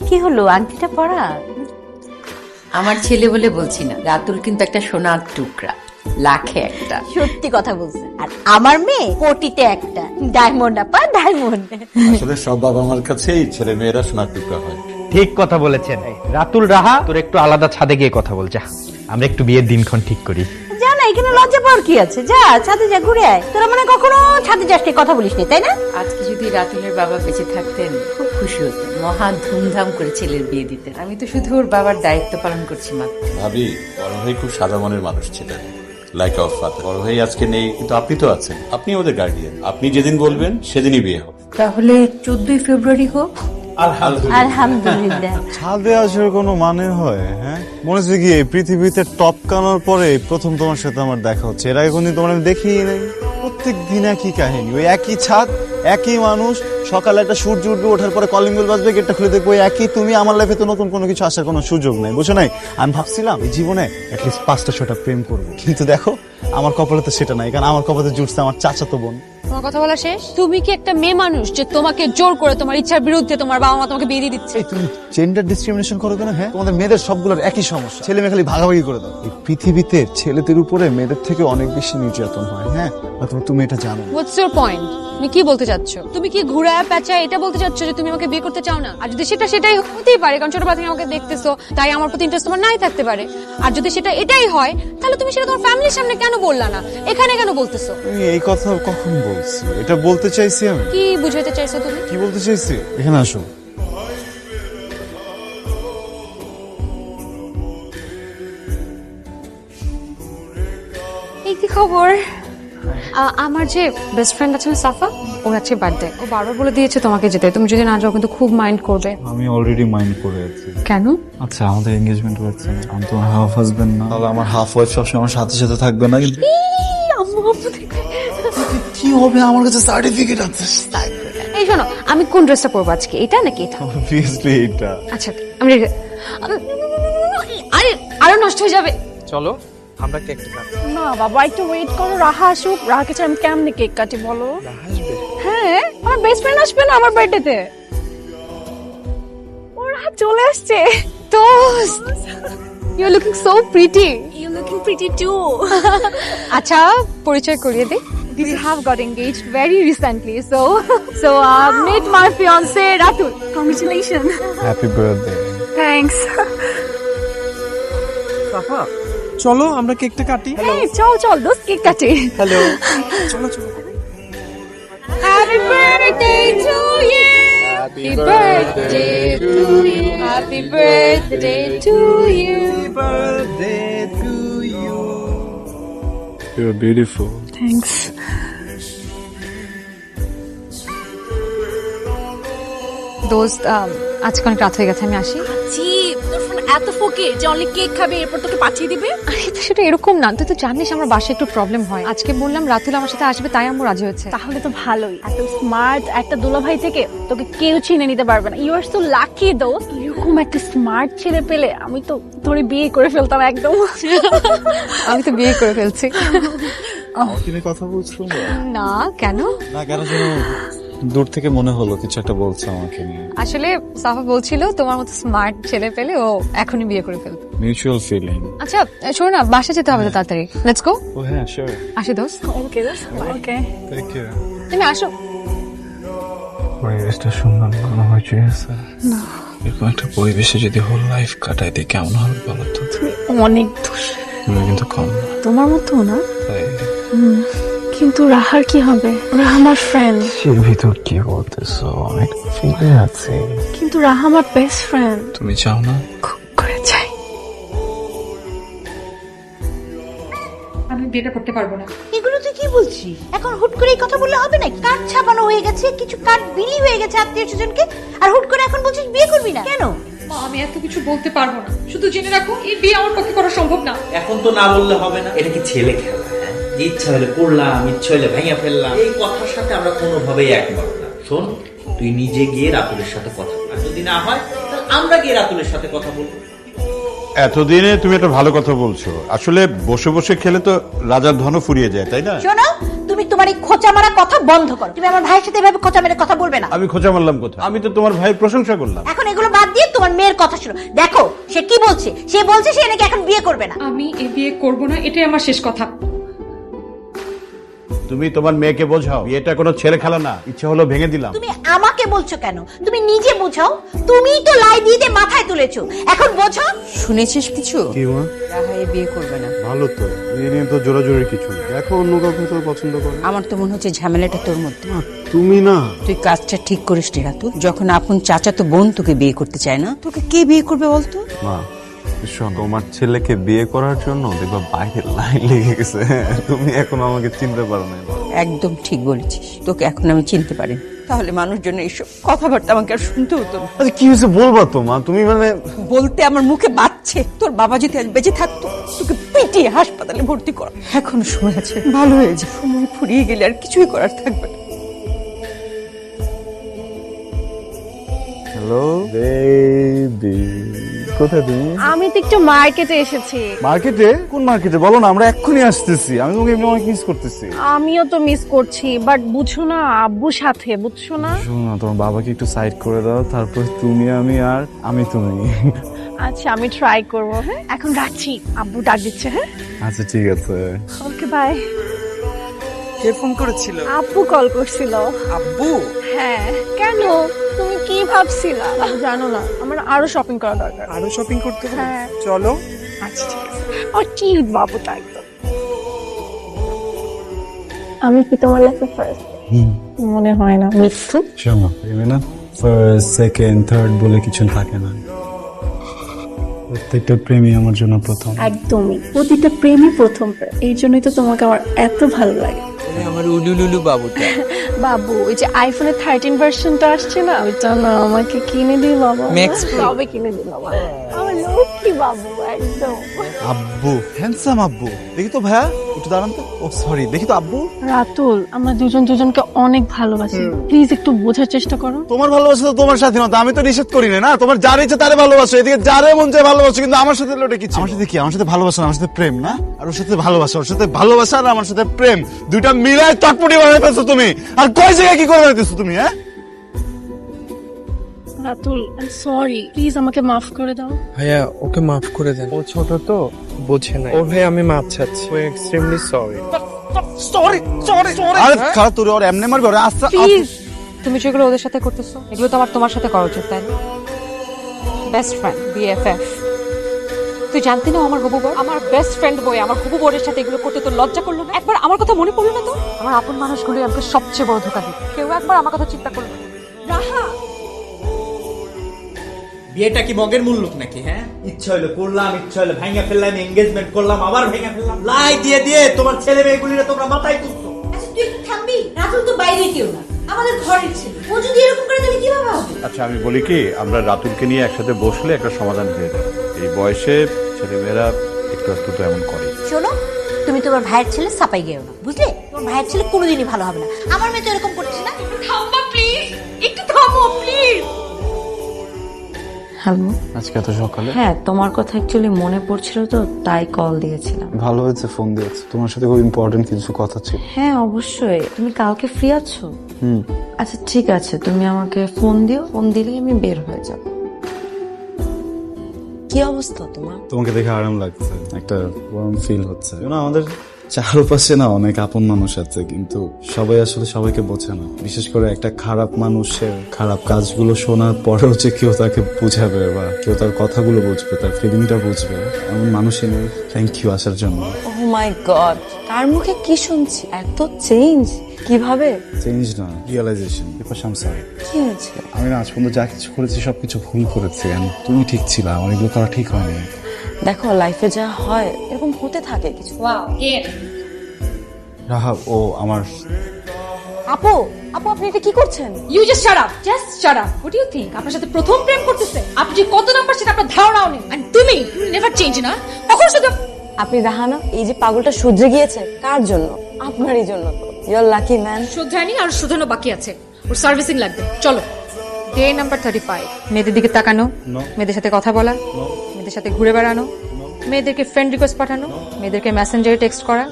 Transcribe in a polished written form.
কি হলো, আংটিটা পরা? আমার ছেলে বলে বলছি না, রাতুল কিন্তু একটা সোনার টুকরা, লাখে একটা। সত্যি কথা বলছেন। আর আমার মেয়ে কোটিতে একটা ডায়মন্ড, আপা ডায়মন্ড। আসলে সব বাবা মার কাছেই ছেলে মেয়েরা সোনার টুকরা হয়। ঠিক কথা বলেছেন রাতুল। রাহা, তোর একটু আলাদা ছাদে গিয়ে কথা বল যা, আমরা একটু বিয়ের দিনক্ষণ ঠিক করি। যা না, এখানে লজ্জা পাওয়ার কি আছে? যা ছাদে যা, ঘুরে আয়। তোরা মানে কখনো ছাদে যাস নি, কথা বলিস নি, তাই না? আজকে যদি রাতুলের বাবা বেঁচে থাকতেন খুব খুশি হতেন, মহা ধুমধাম করে ছেলের বিয়ে দিতেন। আমি তো শুধু ওর বাবার দায়িত্ব পালন করছি মাত্র। ভাবি, বড় ভাই খুব সাদা মনের মানুষ ছিলেন, লাইক আওয়ার ফাদার। বড় ভাই আজকে নেই, কিন্তু আপনি তো আছেন, আপনি ওদের গার্ডিয়ান। আপনি যেদিন বলবেন সেদিনই বিয়ে হবে। তাহলে 14ই ফেব্রুয়ারি হোক। আলহামদুলিল্লাহ। ছাদে আসার কোনো মানে হয়? হ্যাঁ, মনে হচ্ছে কি এই পৃথিবীতে টপ কানোর পরে প্রথম তোমার সাথে আমার দেখা হচ্ছে। এর আগে কোনদিন তোমার আমি দেখিই নাই। প্রত্যেক দিন একই কাহিনী, ওই একই ছাদ, একই মানুষ। সকালে একটা সূর্য উঠবে, ওঠার পরে কলিং বেল বাজবে, গেটটা খুলে দেখবো একই তুমি। আমার লাইফে তো নতুন কোনো কিছু আসার কোনো সুযোগ নাই, বুঝছো নাই? আমি ভাবছিলাম এই জীবনে অ্যাটলিস্ট 5টা-6টা প্রেম করবো, কিন্তু দেখো আমার কপালে তো সেটা নাই। কারণ আমার কপালে জুটছে আমার চাচাতো বোন। তোমার কথা বলা শেষ? তুমি কি একটা মেয়ে মানুষ যে তোমাকে জোর করে তোমার ইচ্ছার বিরুদ্ধে তোমার বাবা মা তোমাকে বিয়ে দিয়ে দিচ্ছে? এই তুমি জেন্ডার ডিসক্রিমিনেশন করো কেন? হ্যাঁ, তোমাদের মেয়েদের সবগুলোর একই সমস্যা, ছেলে মেয়ে খালি ভাগাভাগি করে দাও। এই পৃথিবীতে ছেলেদের উপরে মেয়েদের থেকে অনেক বেশি নির্যাতন হয়। হ্যাঁ, তুমি এটা জানো? What's your point? তুমি কি বলতে চাচ্ছ? তুমি কি ঘুরায় পেঁচায় এটা বলতে চাচ্ছ যে তুমি আমাকে বিয়ে করতে চাও না? আর যদি সেটাই হতেই পারে, কারণ ছোটবেলা থেকে আমাকে দেখতেছো, তাই আমার প্রতি ইন্টারেস্ট তোমার নাই থাকতে পারে। আর যদি সেটা এটাই হয়, তাহলে তুমি সেটা তোমার ফ্যামিলির সামনে কেন বললা না, এখানে কেন বলতেছো? তুমি এই কথা কখন বলছি? এটা বলতে চাইছি আমি। কি বুঝাইতে চাইছো তুমি? কি বলতে চাইছি? এখানে আসো। এই কি খবর? আমার যে বেস্ট ফ্রেন্ড আছে না, সাফা, ওর আজকে বার্থডে। ও বারবার বলে দিয়েছে তোমাকে যেতে। তুমি যদি না যাও কিন্তু খুব মাইন্ড করবে। আমি অলরেডি মাইন্ড করে আছি। কেন? আচ্ছা, আমাদের এনগেজমেন্ট হচ্ছে না, আমি তোমার হাফ হাজবেন্ড না? তাহলে আমার হাফ ওয়াইফ সবসময় আমার সাথে সাথে থাকবে না? কিন্তু কি হবে? আমার কাছে সার্টিফিকেট আছে। এই শোনো, আমি কোন ড্রেসটা পরবো আজকে, এটা নাকি এটা? অবভিয়াসলি এটা। আচ্ছা, আমি আরে আরো নষ্ট হয়ে যাবে। চলো আমরা কেকটা কাটি। না বাবা, একটু ওয়েট করো, রাহা আসুক। রাহাকে ছাড়া আমি কেমনে কেক কাটি বলো? হ্যাঁ, আমার বেস্ট ফ্রেন্ড আসবে না আমার বার্থডেতে। ও রাহা চলে আসছে। দোস্ত, you are looking so pretty. You looking pretty too. আচ্ছা, পরিচয় করিয়ে দে। We have got engaged very recently, so meet my fiance Ratul. Congratulations. Happy birthday. Thanks. চলো আমরা কেকটা কাটি। Hey, চল দোস্ত, কেক কাটি। হ্যালো, চলো চলো। Happy birthday to you. Happy birthday to you. Happy birthday to you. birthday to you. You're beautiful. Thanks. দোস্ত, আজকে অনেক রাত হয়ে গেছে, আমি আসি। জি, তোর ফোন এত ফকির যে অনলি কেক খাবে, এরপর তোকে পাঠিয়ে দিবে। আরে তো সেটা এরকম না, তুই তো জানিস আমার বাসায় একটু প্রবলেম হয়। আজকে বললাম রাতুল আমার সাথে আসবে, তাই আমার রাজি হয়েছে। তাহলে তো ভালোই। এত স্মার্ট একটা দুলাভাই থেকে তোকে কেউ চিনে নিতে পারবে না। ইউ আর সো লাকি দোস্ত। এরকম একটা স্মার্ট ছেলে পেলে আমি তো তোরে বিয়ে করে ফেলতাম একদম। আমি তো বিয়ে করে ফেলছি। তুমি কথা বলছো না, কেন? না, কেন যেন দূর থেকে মনে হলো কিছু একটা বলছো আমাকে নিয়ে। আসলে সাফা বলছিল তোমার মতো স্মার্ট ছেলে পেলে ও এখনই বিয়ে করে ফেলতো। Mutual feeling. আচ্ছা শোনো না, বাসা যেতে হবে তো তাড়াতাড়ি। Let's go. ও হ্যাঁ, শিওর। আসি দোস্ত। ওকে দোস্ত, ওকে। Take care. তুমি আসো। পরিবেশটা সুন্দর মনে হয়েছে। না, এরকম একটা পরিবেশে যদি হোল লাইফ কাটাইতে কেমন হবে বলো তো? অনেক দোষ। তুমি কিন্তু কম না। তোমার মতো না, তাই কিন্তু রাহার কি হবে? রাহা আমার ফ্রেন্ড। সে ভিতর কি বলতেছো? অনেক ফিলে আছে। কিন্তু রাহা আমার বেস্ট ফ্রেন্ড। তুমি চাও না? খুব করে চাই। আমি বিয়েটা করতে পারবো না। এগুলো তুই কি বলছিস? এখন হুট করে এই কথা বললে হবে না। কার্ড ছাপানো হয়ে গেছে, কিছু কার্ড বিলি হয়ে গেছে আত্মীয় স্বজনকে, আর হুট করে এখন বলছিস বিয়ে করবি না কেন? মা, আমি এত কিছু বলতে পারবো না। শুধু জেনে রাখো, এই বিয়ে আমার পক্ষে করা সম্ভব না। এখন তো না বললে হবে না। এটা কি ছেলে খেলা? হ্যাঁ, যে ইচ্ছা হলে করলাম, ইচ্ছা হলে ভেঙে ফেললাম। এই কথার সাথে আমরা কোনোভাবেই একমত না। শোন, তুই নিজে গিয়ে রাতুলের সাথে কথা বল। আর যদি না হয় তাহলে আমরা গিয়ে রাতুলের সাথে কথা বলবো। এতদিনে তুমি একটা ভালো কথা বলছো। আসলে বসে বসে খেলে তো রাজার ধনও ফুরিয়ে যায়, তাই না? শোনো, তুমি তোমার এই খোঁচা মারা কথা বন্ধ করো। তুমি আমার ভাইয়ের সাথে এভাবে খোঁচা মেরে কথা বলবে না। আমি খোঁচা মারলাম কোথায়? আমি তো তোমার ভাইয়ের প্রশংসা করলাম। এখন এগুলো বাদ দিয়ে তোমার মেয়ের কথা শুনো। দেখো সে কি বলছে, সে বলছে সে নাকি এখন বিয়ে করবে না। আমি এই বিয়ে করব না, এটাই আমার শেষ কথা। তুমি তোমার মেয়েকে বোঝাও, এটা কোনো ছেলে খেলা না, ইচ্ছে হলো ভেঙে দিলাম। তুমি আমাকে বলছো কেন? তুমি নিজে বোঝাও। তুমিই তো লাই দিয়ে দিয়ে মাথায় তুলেছো, এখন বোঝো। শুনেছিস কিছু? কি মা? রাহা এই বিয়ে করবে না। ভালো তো, এই নিয়ে তো জোরাজোরি কিছু নেই। দেখো অন্য কাউকে তো পছন্দ করে। আমার তো মনে হচ্ছে ঝামেলাটা তোর মধ্যে। তুমি না, তুই কাজটা ঠিক করিস নি রাতুল। যখন আপন চাচাতো বোন তোকে বিয়ে করতে চায় না, তোকে কে বিয়ে করবে বলতো? মা শোনো, তোমার ছেলেকে বিয়ে করার জন্য দেখবা বাইরে লাইন লেগে গেছে। তুমি এখন আমাকে চিনতে পারো না। একদম ঠিক বলেছিস, তোকে এখন আমি চিনতে পারি। তাহলে মানুষজন এইসব কথাবার্তা আমাকে আর শুনতে হতো না। আচ্ছা কি হয়েছে বলবা তো মা? তুমি মানে বলতে আমার মুখে বাজছে। তোর বাবা যদি আজ বেঁচে থাকতো, তোকে পিটিয়ে হাসপাতালে ভর্তি কর। এখন সময় আছে, ভালো হয়ে যা। সময় ফুরিয়ে গেলে আর কিছুই করার থাকবে না। হ্যালো বেবি, কোথায় তুমি? আমি তো একটু মার্কেটে এসেছি। মার্কেটে? কোন মার্কেটে বলো না, আমরা এক্ষুনি আসতেছি। আমি তোমাকে এমনি অনেক মিস করতেছি। আমিও তো মিস করছি, বাট বুঝছো না, আব্বুর সাথে, বুঝছো না? শোনো না, তোমার বাবাকে একটু সাইড করে দাও, তারপর তুমি আমি আর আমি তুমি। আচ্ছা আমি ট্রাই করবো। হ্যাঁ এখন রাখছি, আব্বু ডাক দিচ্ছে। হ্যাঁ আচ্ছা ঠিক আছে। Okay bye. কে ফোন করেছিল? আব্বু কল করছিল। আব্বু? হ্যাঁ কেন, তুমি কি ভাবছিলা? জানো না, আমার আরো শপিং করা দরকার। আরো শপিং করতে হবে? হ্যাঁ চলো। আচ্ছা ঠিক আছে। ও কিউট বাবুটা একদম। আমি কি তোমার লাইফে ফার্স্ট? মনে হয় না, মিথ্যু। শোনো, প্রেমে না ফার্স্ট সেকেন্ড থার্ড বলে কিছু থাকে না। প্রত্যেকটা প্রেমই আমার জন্য প্রথম। একদমই, প্রতিটা প্রেমই প্রথম প্রেম। এই জন্যই তো তোমাকে আমার এত ভালো লাগে। আমার উলুলুলু বাবুটা। বাবু, ওই যে আইফোনের 13 ভার্সনটা আসছে না, ওইটা না আমাকে কিনে দিল বাবা। Max Pro। তবে কিনে দিল বাবা। আমার লক্ষ্মী বাবু একদম। আব্বু, হ্যান্ডসাম আব্বু। দেখি তো ভাইয়া, একটু দাঁড়ান তো। ও সরি, দেখি তো আব্বু। রাতুল, আমরা দুজন দুজনকে অনেক ভালোবাসি, প্লিজ একটু বোঝার চেষ্টা করো। তোমার ভালোবাসা তো তোমার স্বাধীনতা, আমি তো নিষেধ করি না। তোমার যার ইচ্ছে তারে ভালোবাসো, এদিকে যারে মন চায় ভালোবাসো, কিন্তু আমার সাথে লোটে কি? আমার সাথে কি? আমার সাথে ভালোবাসা না, আমার সাথে প্রেম না? আর ওর সাথে ভালোবাসা, ওর সাথে ভালোবাসা আর আমার সাথে প্রেম, দুইটা মিলায় চটপটি বানাই ফেলছো তুমি। আর কয় জায়গায় কি করে বানাইতেছো তুমি? হ্যাঁ রাতুল, সরি, প্লিজ আমাকে মাফ করে দাও। ভাইয়া ওকে মাফ করে দেন, ও ছোট তো বোঝে না। ওর ভাই আমি মাপ চাচ্ছি, ও extremely sorry. Sorry sorry sorry. আরে খারাপ, তোর ওর এমনি মারবে, ওরে আস্তে প্লিজ, তুমি যেগুলো ওদের সাথে করতেছো, এগুলো তো আমার তোমার সাথে করা উচিত, তাই না? Best friend, BFF. তুই জানতি না ও আমার হবু বর? আমার বেস্ট ফ্রেন্ড বই আমার হবু বরের সাথে এগুলো করতে তোর লজ্জা করলো না? একবার আমার কথা মনে পড়লো না তো? আমার আপন মানুষগুলোই আমাকে সবচেয়ে বড় ধোঁকা দিত। কেউ একবার আমার কথা চিন্তা করলো না। রাহা, বিয়েটা কি মগের মূল্য নাকি? হ্যাঁ, ইচ্ছা হইলো করলাম, ইচ্ছা হইলো ভাঙা ফেললাম, এঙ্গেজমেন্ট করলাম, আবার ভেঙে ফেললাম। লাই দিয়ে দিয়ে তোমার ছেলে মেয়েগুলিরা তোমরা মাথায় তুলছো। আচ্ছা তুই একটু থামবি? রাতুল তো বাইরে কেউ না, আমাদের ঘরের ছেলে। ও যদি এরকম করে তাহলে কিভাবে হবে? আচ্ছা আমি বলি কি, আমরা রাতুলকে নিয়ে একসাথে বসলে একটা সমাধান হয়ে যাবে। এই বয়সে ছেলেমেয়েরা একটু একটু তো এমন করে। শোনো, তুমি তোমার ভাইয়ের ছেলে সাপাই গেও না, বুঝলে? তোমার ভাইয়ের ছেলে কোনোদিনই ভালো হবে না। আমার মেয়ে তো এরকম করছে না। থামবা প্লিজ, একটু থামো প্লিজ। হ্যালো। আজকে এত সকালে? হ্যাঁ, তোমার কথা অ্যাকচুয়ালি মনে পড়ছিল তো, তাই কল দিয়েছিলাম। ভালো হয়েছে ফোন দিয়েছে, তোমার সাথে খুব ইম্পর্টেন্ট কিছু কথা ছিল। হ্যাঁ অবশ্যই। তুমি কালকে ফ্রি আছো? আচ্ছা ঠিক আছে, তুমি আমাকে ফোন দিও, ফোন দিলেই আমি বের হয়ে যাব। কি অবস্থা তোমার? তোমাকে দেখে আরাম লাগছে, একটা ওয়ার্ম ফিল হচ্ছে। আমাদের চারপাশে না অনেক আপন মানুষ আছে, কিন্তু সবাই আসলে সবাইকে বোঝে না। বিশেষ করে একটা খারাপ মানুষের খারাপ কাজগুলো শোনার পরেও যে কেউ তাকে বুঝাবে বা কেউ তার কথাগুলো বুঝবে, তার ফিলিংটা বুঝবে, এমন মানুষই নেই। থ্যাংক ইউ আসার জন্য। ও মাই গড, কার মুখে কি শুনছি? এত চেঞ্জ কিভাবে? চেঞ্জ না, রিয়েলাইজেশন। আম সরি। কি হয়েছে? আমি না আজ পর্যন্ত যা কিছু করেছি সবকিছু ভুল করেছি। তুমি ঠিক ছিলা, আমার এগুলো করা ঠিক হয়নি। দেখো, লাইফে যা হয় এরকম হতে থাকে কিছু। রাহা, ও আমার আপু, আপু আপনি এটা কি করছেন? You just shut up, just shut up. What do you think? আপনার সাথে প্রথম প্রেম করতেছে? আপনি যে কত নাম্বার সেটা আপনার ধারণাও নেই। আর তুমি নেভার চেঞ্জ না, কখন শুধু আপনি রাহানা, এই যে পাগলটা সহ্যে গিয়েছে, কার জন্য? আপনারই জন্য তো। You are lucky man. শুধরায়নি, আর শুধানো বাকি আছে। ওর সার্ভিসিং লাগবে। চলো। Day number 35। মেয়েদের দিকে তাকানো, মেয়েদের সাথে কথা বলা, মেয়েদের সাথে ঘুরে বেড়ানো, মেয়েদেরকে ফ্রেন্ড রিকোয়েস্ট পাঠানো, মেয়েদেরকে মেসেঞ্জারে টেক্সট করা,